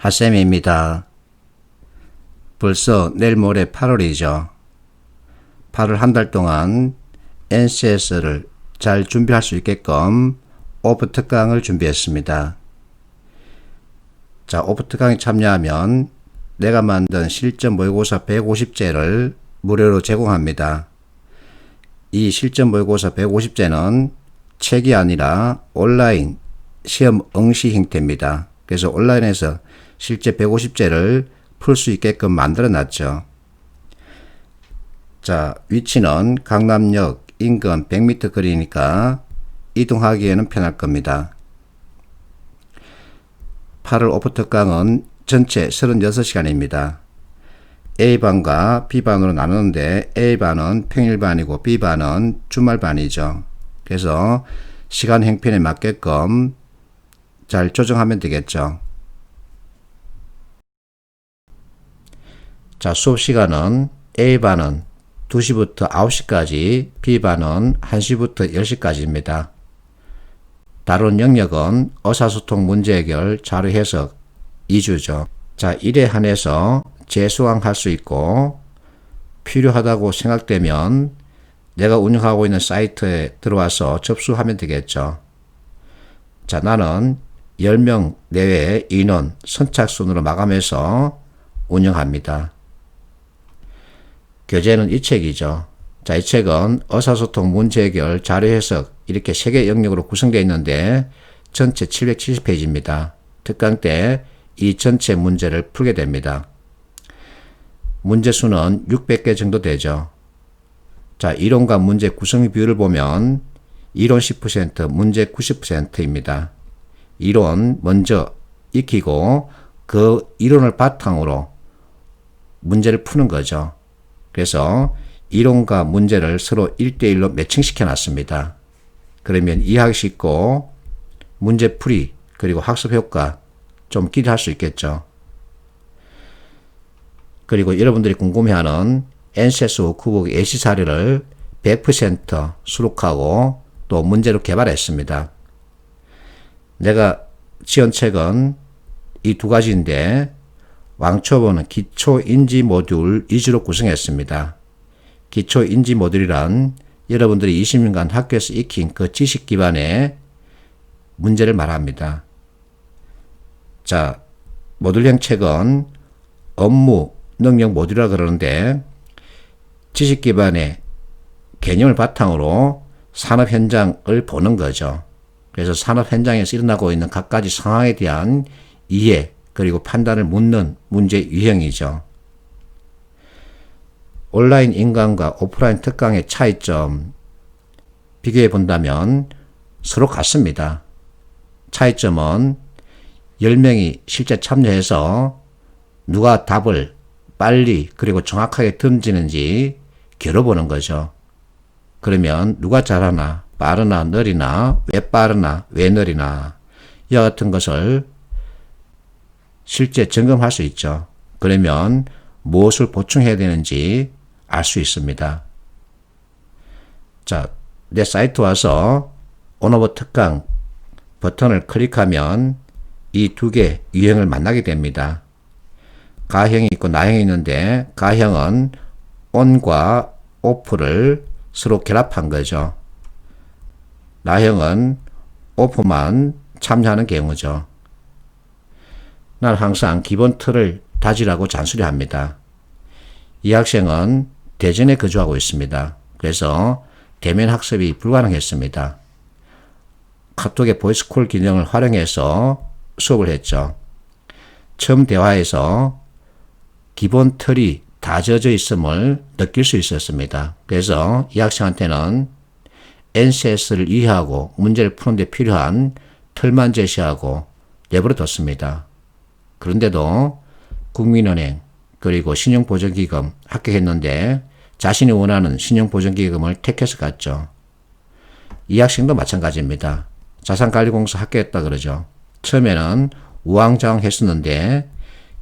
하쌤입니다. 벌써 내일 모레 8월이죠. 8월 한 달 동안 NCS를 잘 준비할 수 있게끔 오프 특강을 준비했습니다. 자, 오프 특강에 참여하면 내가 만든 실전 모의고사 150제를 무료로 제공합니다. 이 실전 모의고사 150제는 책이 아니라 온라인 시험 응시 형태입니다. 그래서 온라인에서 실제 150제를 풀 수 있게끔 만들어 놨죠. 자, 위치는 강남역 인근 100m 거리니까 이동하기에는 편할 겁니다. 8월 오프 특강은 전체 36시간입니다. A반과 B반으로 나누는데 A반은 평일반이고 B반은 주말반이죠. 그래서 시간 행편에 맞게끔 잘 조정하면 되겠죠. 자, 수업 시간은 A반은 2시부터 9시까지, B반은 1시부터 10시까지입니다. 다룬 영역은 의사소통 문제 해결, 자료 해석 2주죠. 자, 일에 한해서 재수강할 수 있고 필요하다고 생각되면 내가 운영하고 있는 사이트에 들어와서 접수하면 되겠죠. 자, 나는 10명 내외의 인원 선착순으로 마감해서 운영합니다. 교재는 이 책이죠. 자, 이 책은 의사소통 문제 해결, 자료 해석 이렇게 3개 영역으로 구성되어 있는데 전체 770페이지입니다. 특강 때 이 전체 문제를 풀게 됩니다. 문제 수는 600개 정도 되죠. 자, 이론과 문제 구성 비율을 보면 이론 10%, 문제 90%입니다. 이론 먼저 익히고 그 이론을 바탕으로 문제를 푸는 거죠. 그래서 이론과 문제를 서로 1대1로 매칭시켜 놨습니다. 그러면 이해하기 쉽고 문제풀이 그리고 학습 효과 좀 기대할 수 있겠죠. 그리고 여러분들이 궁금해하는 NCS 워크북 예시 사례를 100% 수록하고 또 문제로 개발했습니다. 내가 지은 책은 이 두 가지인데 왕초보는 기초인지 모듈 위주로 구성했습니다. 기초인지 모듈이란 여러분들이 20년간 학교에서 익힌 그 지식 기반의 문제를 말합니다. 자, 모듈형 책은 업무 능력 모듈이라 그러는데 지식 기반의 개념을 바탕으로 산업 현장을 보는 거죠. 그래서 산업 현장에서 일어나고 있는 갖가지 상황에 대한 이해 그리고 판단을 묻는 문제 유형이죠. 온라인 인강과 오프라인 특강의 차이점 비교해 본다면 서로 같습니다. 차이점은 10명이 실제 참여해서 누가 답을 빨리 그리고 정확하게 던지는지 겨뤄보는 거죠. 그러면 누가 잘하나, 빠르나, 느리나, 왜 빠르나, 왜 느리나 이와 같은 것을 실제 점검할 수 있죠. 그러면 무엇을 보충해야 되는지 알 수 있습니다. 자, 내 사이트 와서 온오버 특강 버튼을 클릭하면 이 두 개 유형을 만나게 됩니다. 가형이 있고 나형이 있는데 가형은 온과 오프를 서로 결합한 거죠. 나형은 오프만 참여하는 경우죠. 난 항상 기본 틀을 다지라고 잔소리합니다. 이 학생은 대전에 거주하고 있습니다. 그래서 대면 학습이 불가능했습니다. 카톡의 보이스콜 기능을 활용해서 수업을 했죠. 처음 대화에서 기본 틀이 다져져 있음을 느낄 수 있었습니다. 그래서 이 학생한테는 NCS를 이해하고 문제를 푸는 데 필요한 틀만 제시하고 내버려 뒀습니다. 그런데도 국민은행 그리고 신용보전기금 합격했는데 자신이 원하는 신용보전기금을 택해서 갔죠. 이 학생도 마찬가지입니다. 자산관리공사 합격했다 그러죠. 처음에는 우왕좌왕 했었는데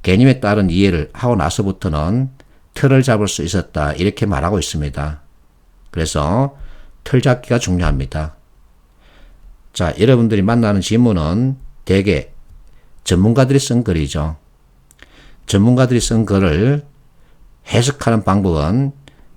개념에 따른 이해를 하고 나서부터는 틀을 잡을 수 있었다 이렇게 말하고 있습니다. 그래서 틀 잡기가 중요합니다. 자, 여러분들이 만나는 질문은 대개 전문가들이 쓴 글이죠. 전문가들이 쓴 글을 해석하는 방법은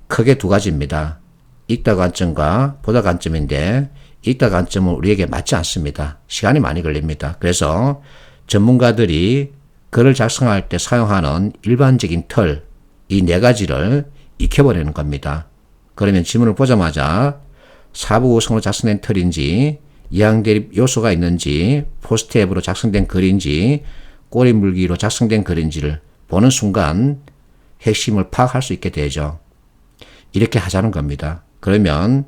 크게 두 가지입니다. 읽다 관점과 보다 관점인데 읽다 관점은 우리에게 맞지 않습니다. 시간이 많이 걸립니다. 그래서 전문가들이 글을 작성할 때 사용하는 일반적인 틀, 이 네 가지를 익혀버리는 겁니다. 그러면 지문을 보자마자 사부 구성으로 작성된 틀인지, 이항대립 요소가 있는지, 포스트앱으로 작성된 글인지, 꼬리 물기로 작성된 글인지를 보는 순간 핵심을 파악할 수 있게 되죠. 이렇게 하자는 겁니다. 그러면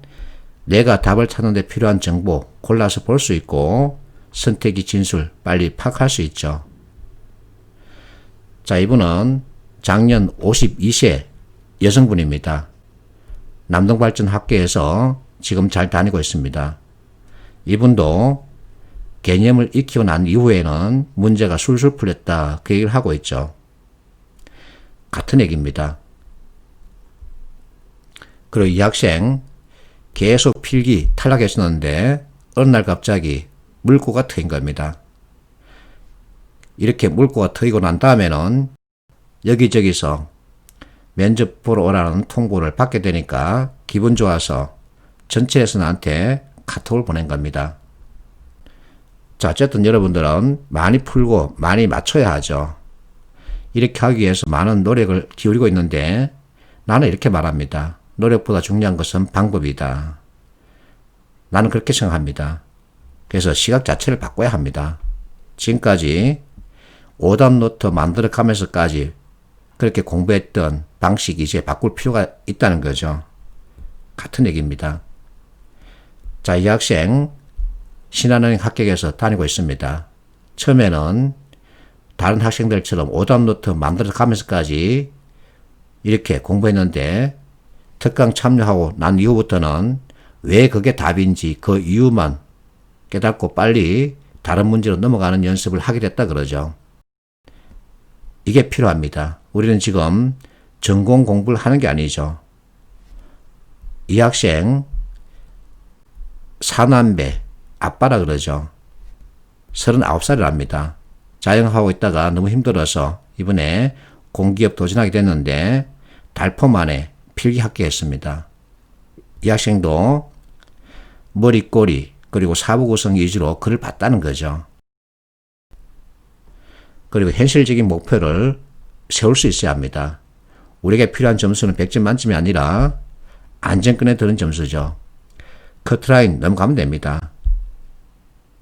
내가 답을 찾는 데 필요한 정보 골라서 볼 수 있고 선택이 진술 빨리 파악할 수 있죠. 자, 이분은 작년 52세 여성분입니다. 남동발전학교에서 지금 잘 다니고 있습니다. 이분도 개념을 익히고 난 이후에는 문제가 술술 풀렸다 그 얘기를 하고 있죠. 같은 얘기입니다. 그리고 이 학생 계속 필기 탈락했었는데 어느 날 갑자기 물고가 트인 겁니다. 이렇게 물고가 트이고 난 다음에는 여기저기서 면접 보러 오라는 통보를 받게 되니까 기분 좋아서 전체에서 나한테 카톡을 보낸 겁니다. 자, 어쨌든 여러분들은 많이 풀고 많이 맞춰야 하죠. 이렇게 하기 위해서 많은 노력을 기울이고 있는데 나는 이렇게 말합니다. 노력보다 중요한 것은 방법이다. 나는 그렇게 생각합니다. 그래서 시각 자체를 바꿔야 합니다. 지금까지 오답 노트 만들어 가면서까지 그렇게 공부했던 방식이 이제 바꿀 필요가 있다는 거죠. 같은 얘기입니다. 자, 이 학생 신한은행 합격해서 다니고 있습니다. 처음에는 다른 학생들처럼 오답 노트 만들어 가면서까지 이렇게 공부했는데 특강 참여하고 난 이후부터는 왜 그게 답인지 그 이유만 깨닫고 빨리 다른 문제로 넘어가는 연습을 하게 됐다 그러죠. 이게 필요합니다. 우리는 지금 전공 공부를 하는 게 아니죠. 이 학생 사남배 아빠라 그러죠. 39살이랍니다. 자영하고 있다가 너무 힘들어서 이번에 공기업 도전하게 됐는데 달포 만에 필기 합격했습니다. 이 학생도 머리, 꼬리 그리고 사부 구성 위주로 글을 봤다는 거죠. 그리고 현실적인 목표를 세울 수 있어야 합니다. 우리에게 필요한 점수는 100점 만점이 아니라 안정권에 드는 점수죠. 커트라인 넘어가면 됩니다.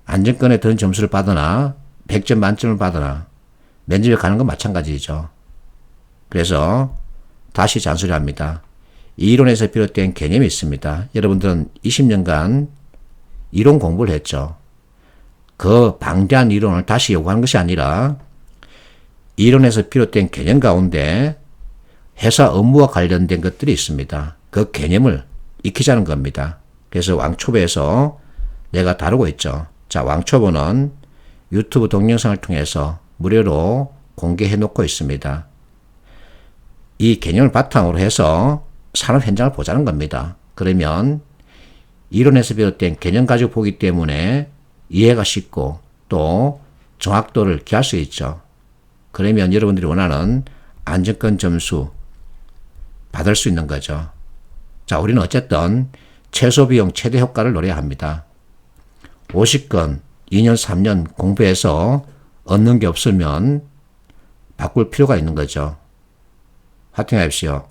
안정권에 드는 점수를 받으나 100점 만점을 받으나 면접에 가는 건 마찬가지죠. 그래서 다시 잔소리합니다. 이론에서 비롯된 개념이 있습니다. 여러분들은 20년간 이론 공부를 했죠. 그 방대한 이론을 다시 요구하는 것이 아니라 이론에서 비롯된 개념 가운데 회사 업무와 관련된 것들이 있습니다. 그 개념을 익히자는 겁니다. 그래서 왕초보에서 내가 다루고 있죠. 자, 왕초보는 유튜브 동영상을 통해서 무료로 공개해 놓고 있습니다. 이 개념을 바탕으로 해서 산업 현장을 보자는 겁니다. 그러면 이론에서 비롯된 개념 가지고 보기 때문에 이해가 쉽고 또 정확도를 기할 수 있죠. 그러면 여러분들이 원하는 안정권 점수 받을 수 있는 거죠. 자, 우리는 어쨌든 최소 비용 최대 효과를 노려야 합니다. 50건 2년 3년 공부해서 얻는 게 없으면 바꿀 필요가 있는 거죠. 화이팅 하십시오.